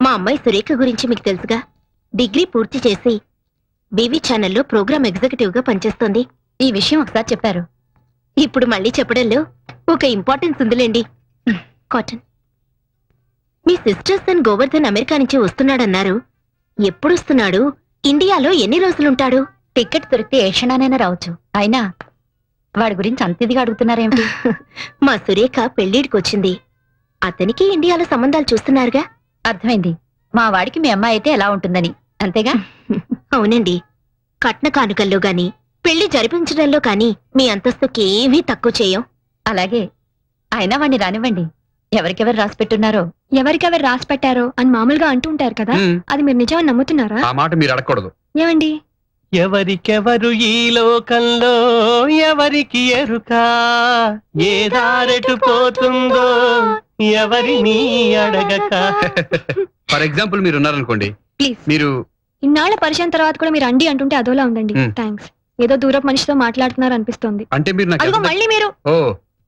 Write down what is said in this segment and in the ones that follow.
మా అమ్మాయి సురేఖ గురించి మీకు తెలుసుగా. డిగ్రీ పూర్తి చేసి బీవీ ఛానల్లో ప్రోగ్రామ్ ఎగ్జిక్యూటివ్ గా పనిచేస్తోంది. ఈ విషయం ఒకసారి చెప్పారు, ఇప్పుడు మళ్ళీ చెప్పడంలో ఒక ఇంపార్టెన్స్ ఉందిలేండి. కాటన్, మీ సిస్టర్ సన్ గోవర్ధన్ అమెరికా నుంచి వస్తున్నాడన్నారు. ఎప్పుడొస్తున్నాడు? ఇండియాలో ఎన్ని రోజులుంటాడు? టికెట్ దొరికితే ఏ క్షణానైనా రావచ్చు. అయినా వాడి గురించి అంత ఇదిగా అడుగుతున్నారేమిటి? మా సురేఖ పెళ్లిడికొచ్చింది. అతనికి ఇండియాలో సంబంధాలు చూస్తున్నారుగా. అర్థమైంది. మా వాడికి మీ అమ్మాయి అయితే ఎలా ఉంటుందని, అంతేగా? అవునండి. కట్న కానుకల్లో గాని పెళ్లి జరిపించడంలో కాని మీ అంతస్తుకి ఏమీ తక్కువ చేయం. అలాగే. అయినా వాణ్ణి రానివ్వండి. ఎవరికెవరు రాసిపెట్టున్నారో, ఎవరికెవరు రాసి పెట్టారో అని మామూలుగా అంటుంటారు కదా, అది మీరు నిజమని నమ్ముతున్నారా? ఆ మాట మీరు అడగకూడదు. ఏమండి? ఎవరికెవరు ఈ లోకంలో ఎవరికి ఎరుక, ఏ దారెటు పోతుందో ఎవరిని అడగక. ఫర్ ఎగ్జాంపుల్ మీరు ఉన్నారనుకోండి, ప్లీజ్. మీరు ఇన్నాళ్ల పరిచయం తర్వాత కూడా మీరు అండి అంటుంటే అదోలా ఉందండి. థ్యాంక్స్. ఏదో దూరపు మనిషితో మాట్లాడుతున్నారు అనిపిస్తోంది. అంటే మీరు నాకు అదిగో మళ్ళీ మీరు. ఓ,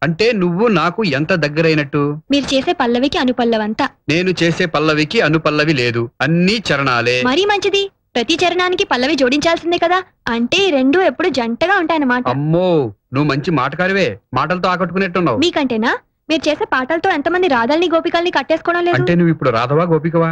అంటే నువ్వు నాకు ఎంత దగ్గరైనట్టు? మీరు చేసే పల్లవికి అనుపల్లవంతా. నేను చేసే పల్లవికి అనుపల్లవి లేదు, అన్ని చరణాలే. మరీ మంచిది. ప్రతి చరణానికి పల్లవి జోడించాల్సిందే కదా. అంటే ఈ రెండు ఎప్పుడు జంటగా ఉంటాయన్నమాట. అమ్మో, నువ్వు మంచి మాటకారివే. మాటలతో ఆకట్టుకునేట్టున్నావు. మీకంటేనా? మీరు చేసే పాటలతో ఎంతమంది రాధల్ని గోపికల్ని కట్టేసుకోవడం లేదు? అంటే నువ్వు ఇప్పుడు రాధవా గోపికవా?